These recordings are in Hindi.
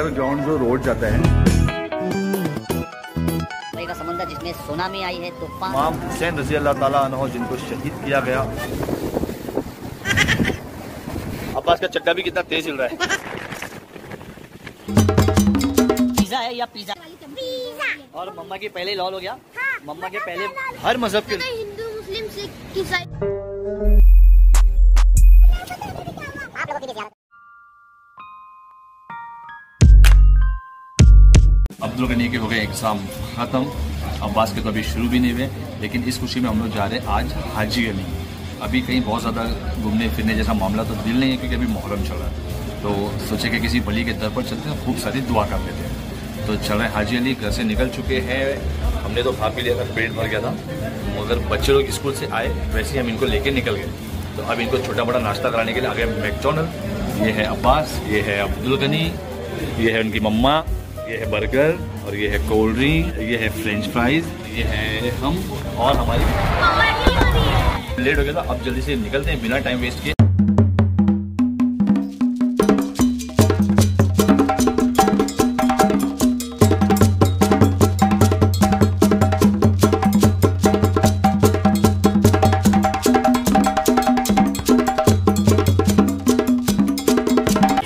अंडरग्राउंड जो रोड जाता है, का समंदर जिसमें सुनामी आई है, तूफान, इमाम हुसैन रजी अल्लाह ताला अन्हु जिनको शहीद किया गया। अब्बास का चक्का भी कितना तेज चल रहा है। पिज़्ज़ा है या पिज़्ज़ा? और मम्मा के पहले लॉल हो गया। हाँ, मम्मा के पहले हर मजहब के हिंदू, मुस्लिम, सिख, ईसाई। अब्दुल गनी के हो गए एग्जाम खत्म, अब्बास के तो अभी शुरू भी नहीं हुए, लेकिन इस खुशी में हम लोग जा रहे हैं आज हाजी अली। अभी कहीं बहुत ज़्यादा घूमने फिरने जैसा मामला तो दिल नहीं है, क्योंकि अभी मुहर्रम चल रहा है, तो सोचे कि किसी वली के दर पर चलते हैं, खूब सारी दुआ कर लेते हैं। तो चल रहे हाजी अली। घर से निकल चुके हैं, हमने तो खा पी लिया था, पेट भर गया था, मगर बच्चे लोग स्कूल से आए वैसे ही हम इनको लेके निकल गए। तो अब इनको छोटा बड़ा नाश्ता कराने के लिए आ गए मैकडॉनल्ड। ये है अब्बास, ये है अब्दुल गनी, ये है उनकी मम्मा, ये है बर्गर, और ये है कोल्ड ड्रिंक, ये है फ्रेंच फ्राइज, ये है हम, और हमारी लेट हो गया था। अब जल्दी से निकलते हैं बिना टाइम वेस्ट किए।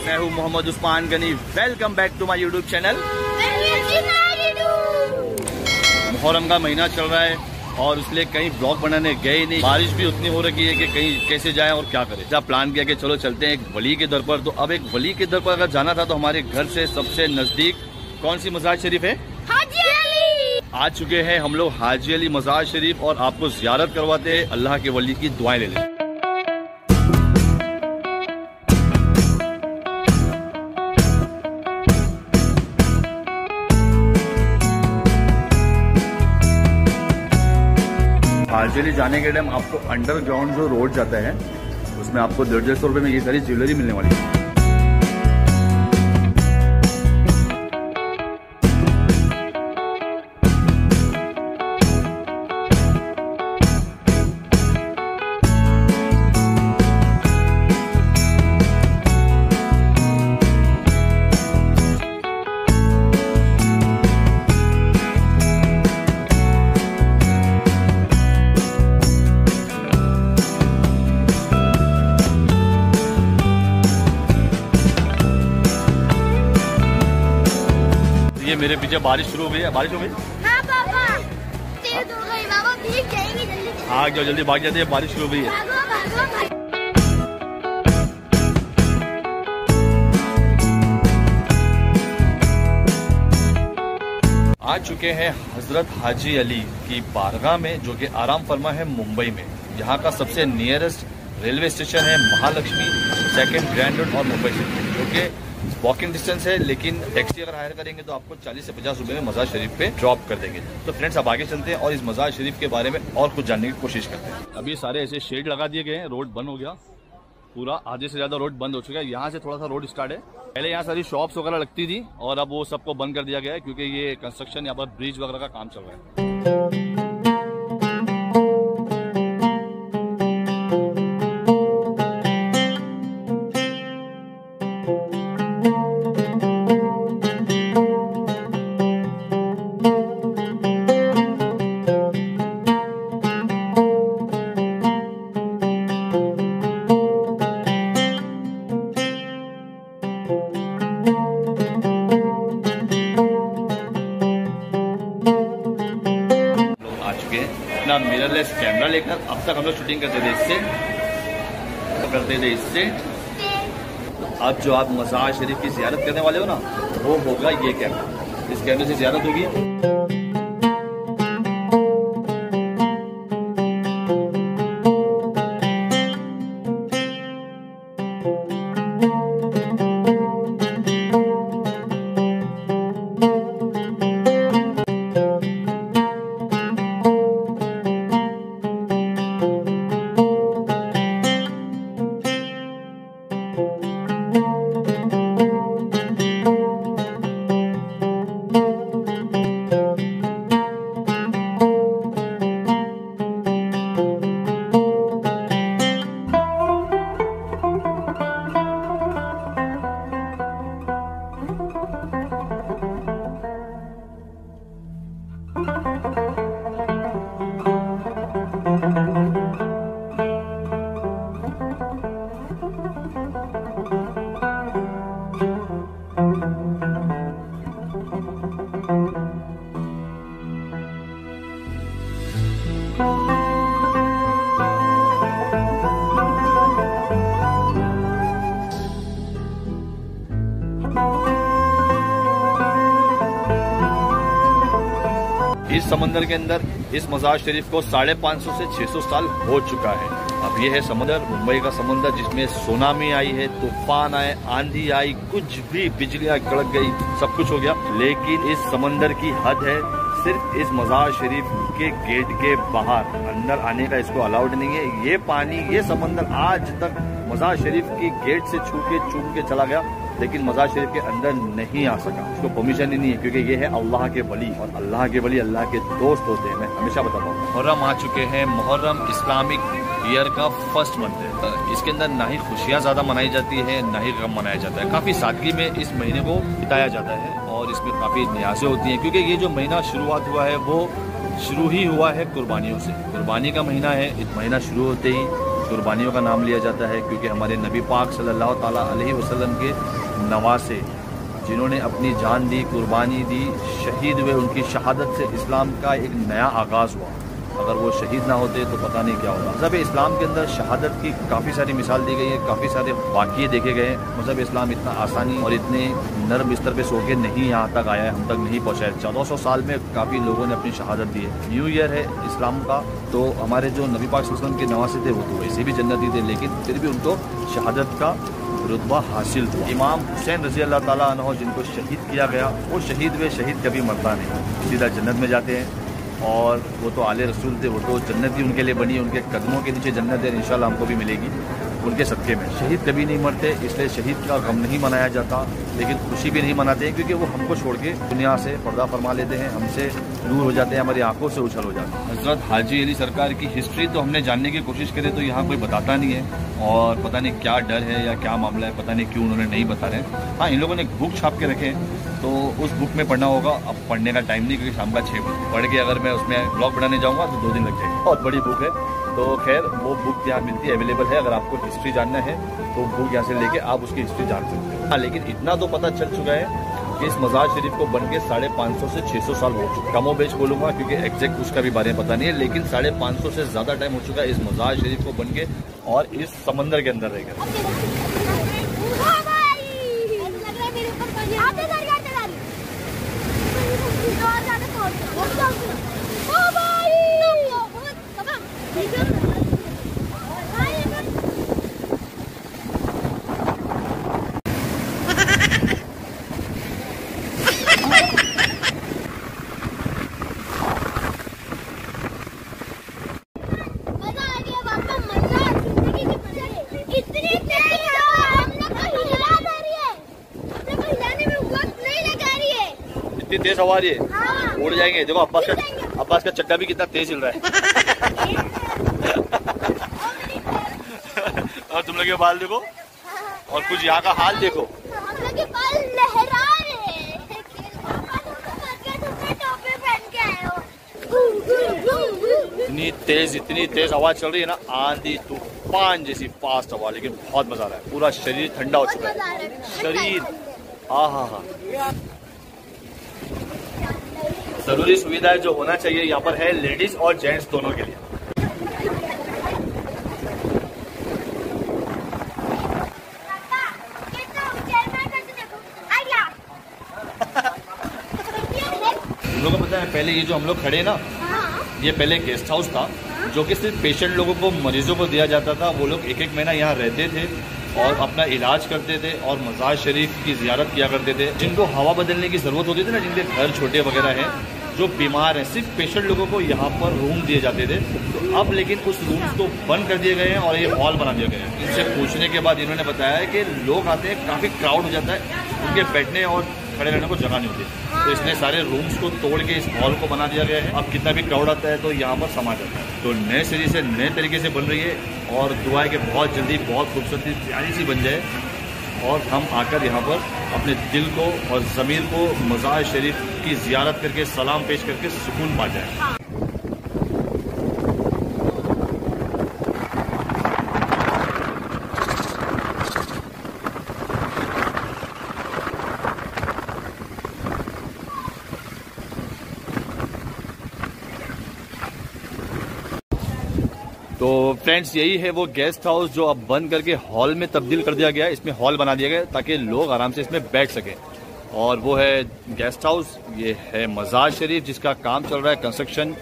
मैं हूं Mohammad Usman Gani, welcome back to my YouTube channel. Muharram का महीना चल रहा है और इसलिए कहीं ब्लॉग बनाने गए नहीं। बारिश भी उतनी हो रही है कि कहीं कैसे जाएं और क्या करें। जब प्लान किया कि चलो चलते हैं एक वली के दर पर, तो अब एक वली के दर पर अगर जाना था तो हमारे घर से सबसे नजदीक कौन सी मजार शरीफ है? हाजी अली। आ चुके हैं हम लोग हाजी अली मजार शरीफ, और आपको जियारत करवाते हैं, अल्लाह के वली की दुआएं ले लें। हाजी अली जाने के टाइम आपको अंडरग्राउंड जो रोड जाता है, उसमें आपको 150 रुपए में ये सारी ज्वेलरी मिलने वाली है। ये मेरे पीछे बारिश शुरू हो गई है। बारिश हो गई? हाँ पापा, तेज हो गई बाबा, भीग जाएंगे जल्दी से। हाँ जाओ, जल्दी भाग जाते हैं, बारिश शुरू हो गई है। भागो भागो भागो। आ चुके हैं हजरत हाजी अली की बारगाह में, जो कि आराम फरमा है मुंबई में। यहाँ का सबसे नियरेस्ट रेलवे स्टेशन है महालक्ष्मी सेकंड ग्रैंड रोड और मुंबई सिटी, जो कि वॉकिंग डिस्टेंस है, लेकिन टैक्सी अगर हायर करेंगे तो आपको 40 से 50 रुपए में मजार शरीफ पे ड्रॉप कर देंगे। तो फ्रेंड्स अब आगे चलते हैं और इस मजार शरीफ के बारे में और कुछ जानने की कोशिश करते हैं। अभी सारे ऐसे शेड लगा दिए गए हैं, रोड बंद हो गया, पूरा आधे से ज्यादा रोड बंद हो चुका है। यहाँ से थोड़ा सा रोड स्टार्ट है, पहले यहाँ सारी शॉप्स वगैरह लगती थी और अब वो सबको बंद कर दिया गया है, क्योंकि ये कंस्ट्रक्शन यहाँ पर ब्रिज वगैरह का काम चल रहा है। अपना मिररलेस कैमरा लेकर, अब तक हम लोग शूटिंग करते थे इससे, अब जो आप मजार शरीफ की जियारत करने वाले हो ना, वो होगा ये कैमरा। इस कैमरे से जियारत होगी। इस समंदर के अंदर इस मज़ार शरीफ को 550 से 600 साल हो चुका है। अब ये है समंदर, मुंबई का समंदर, जिसमें सुनामी आई है, तूफान आए, आंधी आई, कुछ भी, बिजलियां कड़क गई, सब कुछ हो गया। लेकिन इस समंदर की हद है सिर्फ इस मज़ार शरीफ के गेट के बाहर, अंदर आने का इसको अलाउड नहीं है। ये पानी, ये समंदर आज तक मज़ार शरीफ की गेट से चूम के चला गया, लेकिन मज़ार शरीफ के अंदर नहीं आ सका। उसको परमिशन ही नहीं है, क्योंकि ये है अल्लाह के वली, और अल्लाह के वली अल्लाह के दोस्त होते हैं। मैं हमेशा बताता हूँ। मुहर्रम आ चुके हैं। मुहर्रम इस्लामिक ईयर का फर्स्ट मंथ है। इसके अंदर ना ही खुशियाँ ज़्यादा मनाई जाती है, ना ही गम मनाया जाता है। काफ़ी सादगी में इस महीने को बिताया जाता है, और इसमें काफ़ी न्याज़ें होती हैं, क्योंकि ये जो महीना शुरुआत हुआ है वो शुरू ही हुआ है कुर्बानियों से। कुर्बानी का महीना है। इस महीना शुरू होते ही कुर्बानियों का नाम लिया जाता है, क्योंकि हमारे नबी पाक सल्लल्लाहु ताला अलैहि वसल्लम के नवासे, जिन्होंने अपनी जान दी, कुर्बानी दी, शहीद हुए, उनकी शहादत से इस्लाम का एक नया आगाज़ हुआ। अगर वो शहीद ना होते तो पता नहीं क्या होता। मज़हब इस्लाम के अंदर शहादत की काफ़ी सारी मिसाल दी गई है, काफ़ी सारे वाक़ये देखे गए हैं। मज़हब इस्लाम इतना आसानी और इतने नरम बिस्तर पे सो के नहीं यहाँ तक आया है, हम तक नहीं पहुँचा है। 1400 साल में काफ़ी लोगों ने अपनी शहादत दी है। न्यू ईयर है इस्लाम का, तो हमारे जो नबी पाक सल्लल्लाहु अलैहि वसल्लम के नवासे थे वो तो वैसे भी जन्नती थे, लेकिन फिर भी उनको शहादत का रुतबा हासिल हुआ। इमाम हुसैन रज़ी अल्लाह ताला अन्हु, जिनको शहीद किया गया, वो शहीद हुए, शहीद कभी मरता नहीं, सीधा जन्नत में जाते हैं। और वो तो आले रसूल थे, वो तो जन्नत ही उनके लिए बनी, उनके कदमों के नीचे जन्नत है, इंशाल्लाह हमको भी मिलेगी उनके सदक़े में। शहीद कभी नहीं मरते, इसलिए शहीद का गम नहीं मनाया जाता, लेकिन खुशी भी नहीं मनाते हैं, क्योंकि वो हमको छोड़ के दुनिया से पर्दा फरमा लेते हैं, हमसे दूर हो जाते हैं, हमारी आंखों से उछल हो जाते हैं। हज़रत हाजी अली सरकार की हिस्ट्री तो हमने जानने की कोशिश करी, तो यहाँ कोई बताता नहीं है, और पता नहीं क्या डर है या क्या मामला है, पता नहीं क्यों उन्होंने नहीं बता रहे। हाँ, इन लोगों ने बुक छाप के रखे, तो उस बुक में पढ़ना होगा। अब पढ़ने का टाइम नहीं, क्योंकि शाम का 6 बजे पढ़ के अगर मैं उसमें ब्लॉग बनाने जाऊँगा तो 2 दिन लग जाएंगे। बहुत बड़ी बुक है, तो खैर वो बुक यहाँ मिलती है, अवेलेबल है। अगर आपको हिस्ट्री जानना है तो बुक यहाँ से लेके आप उसकी हिस्ट्री जान सकते हो। हाँ, लेकिन इतना तो पता चल चुका है कि इस मज़ार शरीफ को बन के 550 से 600 साल हो चुका है। कमो बेच बोलूँगा, क्योंकि एग्जैक्ट उसका भी बारे में पता नहीं है, लेकिन 550 से ज़्यादा टाइम हो चुका है इस मज़ार शरीफ को बन के, और इस समंदर के अंदर रह गया। इतनी तेज हवा रही है, हाँ। उड़ जाएंगे। देखो अब्बास का चड्डा भी कितना तेज हिल रहा है। और तुम लोग के बाल देखो, और कुछ यहाँ का हाल देखो, हम लोग के बाल लहरा रहे हैं। टोपी पहन के आए हो। इतनी तेज हवा चल रही है ना, आंधी तूफान जैसी फास्ट हवा, लेकिन बहुत मजा आ रहा है। पूरा शरीर ठंडा हो चुका है, शरीर। हाँ, जरूरी सुविधाएं जो होना चाहिए यहाँ पर है, लेडीज और जेंट्स दोनों के लिए। तुम लोगों को पता है, पहले ये जो हम लोग खड़े ना, ये पहले गेस्ट हाउस था, जो कि सिर्फ पेशेंट लोगों को, मरीजों को दिया जाता था। वो लोग 1-1 महीना यहाँ रहते थे और अपना इलाज करते थे, और मज़ार शरीफ की ज़ियारत किया करते थे। जिनको हवा बदलने की ज़रूरत होती थी ना, जिनके घर छोटे वगैरह हैं, जो बीमार हैं, सिर्फ पेशेंट लोगों को यहाँ पर रूम दिए जाते थे। तो अब लेकिन उस रूम्स को बंद कर दिए गए हैं, और ये हॉल बना दिया गया है। इनसे पूछने के बाद इन्होंने बताया है कि लोग आते हैं, काफ़ी क्राउड हो जाता है, उनके बैठने और खड़े रहने को जगह नहीं होती, तो इसलिए सारे रूम्स को तोड़ के इस हॉल को बना दिया गया है। अब कितना भी क्राउड आता है तो यहाँ पर समा जाता है। तो नए सिरे से नए तरीके से बन रही है, और दुआ है कि बहुत जल्दी बहुत खूबसूरत प्यारी सी बन जाए, और हम आकर यहाँ पर अपने दिल को और ज़मीर को मज़ार शरीफ की ज़ियारत करके, सलाम पेश करके सुकून पा जाए। तो फ्रेंड्स, यही है वो गेस्ट हाउस जो अब बंद करके हॉल में तब्दील कर दिया गया है। इसमें हॉल बना दिया गया ताकि लोग आराम से इसमें बैठ सकें। और वो है गेस्ट हाउस। ये है मज़ार शरीफ जिसका काम चल रहा है, कंस्ट्रक्शन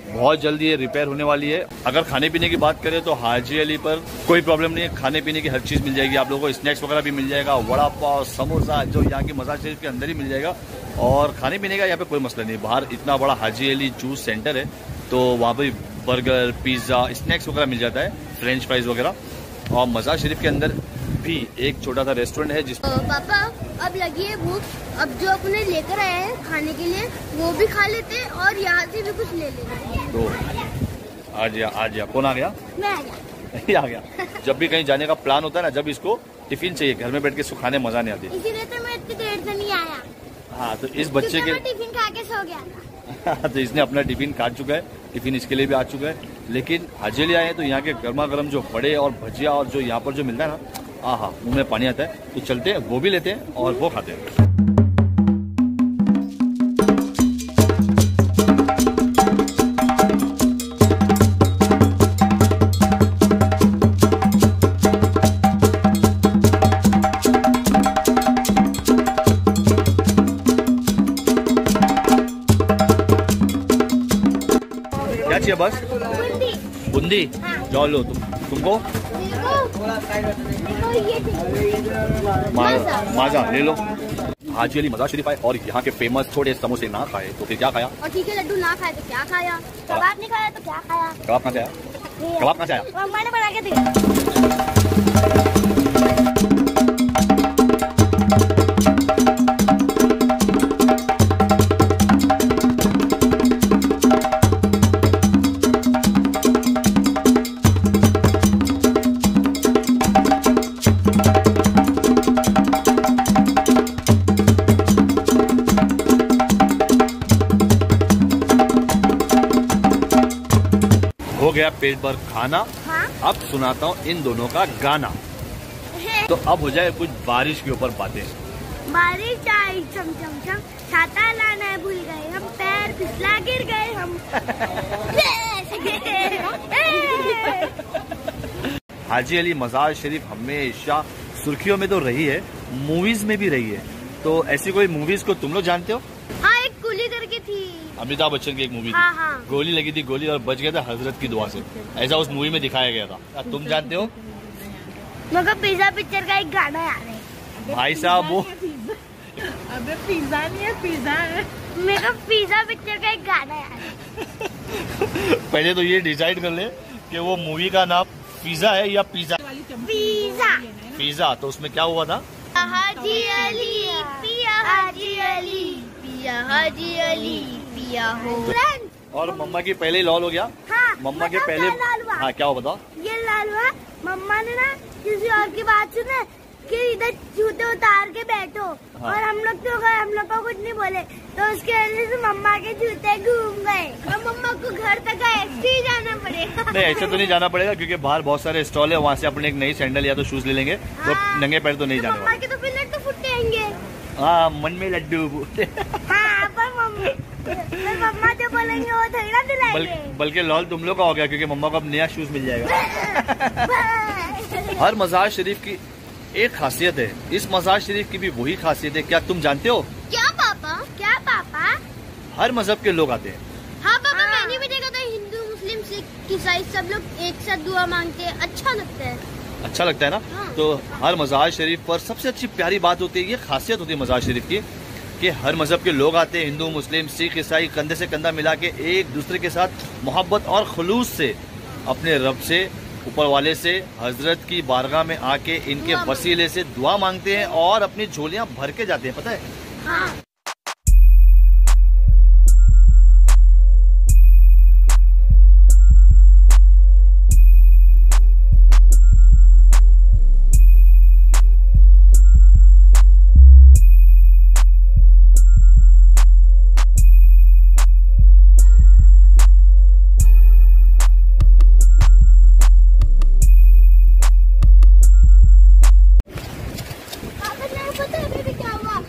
बहुत जल्दी ये रिपेयर होने वाली है। अगर खाने पीने की बात करें तो हाजी अली पर कोई प्रॉब्लम नहीं है, खाने पीने की हर चीज़ मिल जाएगी आप लोगों को। स्नैक्स वगैरह भी मिल जाएगा, वड़ा पाव, समोसा जो यहाँ की मज़ार शरीफ के अंदर ही मिल जाएगा। और खाने पीने का यहाँ पे कोई मसला नहीं। बाहर इतना बड़ा हाजी अली जूस सेंटर है तो वहाँ पर बर्गर, पिज़्ज़ा, स्नैक्स वगैरह मिल जाता है, फ्रेंच फ्राइज वगैरह। और मज़ार शरीफ के अंदर भी एक छोटा सा रेस्टोरेंट है जिस पापा अब लगी है भूख, अब जो अपने लेकर आए हैं खाने के लिए वो भी खा लेते और यहाँ से भी कुछ ले लेते। तो आ गया कौन आ गया? मैं आ गया। ये आ गया। जब भी कहीं जाने का प्लान होता है ना, जब इसको टिफिन चाहिए, घर में बैठ के इसको खाने मजा नहीं आती। इसीलिए तो मैं इतनी देर से नहीं आया। हाँ, तो इस बच्चे के टिफिन खा के सो गया था। तो इसने अपना टिफिन काट चुका है, टिफिन इसके लिए भी आ चुका है। लेकिन हाजी अली आए हैं तो यहाँ के गर्मा गर्म जो बड़े और भजिया और जो यहाँ पर जो मिलता है ना, हाँ मुंह में पानी आता है। तो चलते हैं, वो भी लेते हैं और वो खाते हैं। क्या चाहिए बस? बूंदी। जाओ लो तुमको माजा ले लो। हाजी अली मज़ार शरीफ आए और यहाँ के फेमस थोड़े समोसे ना खाए तो फिर क्या खाया? और ठीक है, लड्डू ना खाए तो क्या खाया? कबाब नहीं खाया तो क्या खाया? कबाब कहाँ से आया? कबाब कहाँ से आया? मैंने बना के दिया। हो गया पेट भर खाना। हाँ? अब सुनाता हूँ इन दोनों का गाना। तो अब हो जाए कुछ बारिश के ऊपर बातें। बारिश आई चम चम चम, छाता लाना भूल गए हम, पैर फिसला गिर गए हम। हाजी अली मज़ार शरीफ हमेशा सुर्खियों में तो रही है, मूवीज में भी रही है। तो ऐसी कोई मूवीज को तुम लोग जानते हो? हाँ, एक कुली करके थी, अमिताभ बच्चन की एक मूवी थी। हाँ, हाँ। गोली लगी थी, गोली और बच गया था हजरत की दुआ से, ऐसा उस मूवी में दिखाया गया था। क्या तुम जानते हो? मगर पिज्जा पिक्चर का एक गाना याद है भाई साहब वो अबे पिज्जा नहीं है, पिज्जा है। मेरे को पिज्जा पिक्चर का एक गाना याद है। पहले तो ये डिसाइड कर ले कि वो मूवी का नाम पिज्जा है या पिज्जा। पिज्जा। पिज्जा तो उसमें क्या हुआ था? हाजी अली पिया, हाजी अली पिया, हाजी अली पिया हो। और मम्मा की पहले ही लॉल हो गया। हाँ, मम्मा के बताओ पहले क्या लाल हुआ? हाँ क्या हुआ बताओ? ये लाल हुआ, मम्मा ने ना किसी और की बात सुने कि इधर जूते उतार के बैठो। हाँ। और हम लोग तो गए, हम लोग को कुछ नहीं बोले, तो उसके वजह से मम्मा के जूते घूम गए और मम्मा को घर तक ऐसे ही जाना पड़ेगा। नहीं, ऐसे तो नहीं जाना पड़ेगा क्योंकि बाहर बहुत सारे स्टॉल है, वहाँ से अपने एक नई सैंडल या तो शूज ले लेंगे। तो हाँ। नंगे पैर तो नहीं जाने मम्मा वाले। के तो फिर लड्डू फुटेंगे। हाँ, मन में लड्डू। हाँ, पर मम्मा जो बोलेंगे वो थोड़ी ना दिलाएंगे। बल्कि लॉल तुम लोग का हो गया क्योंकि मम्मा को अब नया शूज मिल जाएगा। हर मज़ार शरीफ की एक खासियत है, इस मज़ार शरीफ की भी वही खासियत है। क्या तुम जानते हो? क्या पापा? क्या पापा? हर मजहब के लोग आते हैं। हाँ पापा, मैंने भी देखा था, हिंदू, मुस्लिम, सिख, ईसाई सब लोग एक साथ दुआ मांगते हैं, अच्छा लगता है। अच्छा लगता है ना? हाँ। तो हर मज़ार शरीफ पर सबसे अच्छी प्यारी बात होती है, ये खासियत होती है मज़ार शरीफ की कि हर मजहब के लोग आते हैं, हिंदू, मुस्लिम, सिख, ईसाई, कंधे से कंधा मिला के एक दूसरे के साथ मोहब्बत और खुलूस से अपने रब से, ऊपर वाले से, हजरत की बारगाह में आके इनके वसीले से दुआ मांगते हैं और अपनी झोलियां भर के जाते हैं। पता है? हाँ।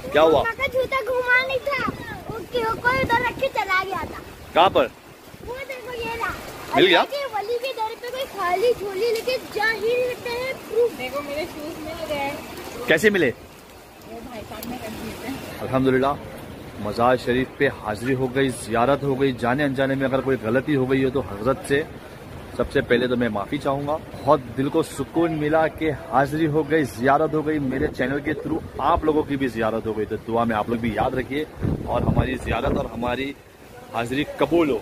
क्या हुआ? मम्मा का जूता घुमा नहीं था, कोई उधर रख के चला गया था। कहाँ पर? वो देखो ये रहा। मिल गया? वली के दर पे कोई खाली झोली लेके जा ही लेते हैं। प्रूफ देखो मेरे शूज मिल गए। कैसे मिले? वो भाई साहब ने रख दिए थे। अल्हम्दुलिल्लाह मज़ार शरीफ पे हाजिरी हो गई, ज़ियारत हो गई। जाने अनजाने में अगर कोई गलती हो गई है तो हजरत से सबसे पहले तो मैं माफ़ी चाहूँगा। बहुत दिल को सुकून मिला कि हाजिरी हो गई, ज़ियारत हो गई। मेरे चैनल के थ्रू आप लोगों की भी ज़ियारत हो गई, तो दुआ में आप लोग भी याद रखिए और हमारी ज़ियारत और हमारी हाजिरी कबूल हो।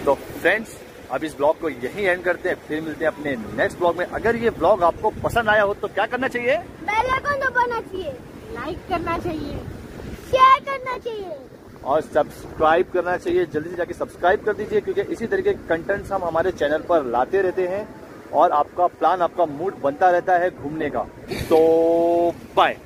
तो फ्रेंड्स, अब इस ब्लॉग को यहीं एंड करते हैं, फिर मिलते हैं अपने नेक्स्ट ब्लॉग में। अगर ये ब्लॉग आपको पसंद आया हो तो क्या करना चाहिए? बेल आइकन दबाना चाहिए, लाइक करना चाहिए, शेयर करना चाहिए और सब्सक्राइब करना चाहिए। जल्दी से जाके सब्सक्राइब कर दीजिए, क्योंकि इसी तरीके के कंटेंट्स हम हमारे चैनल पर लाते रहते हैं और आपका प्लान, आपका मूड बनता रहता है घूमने का। तो बाय।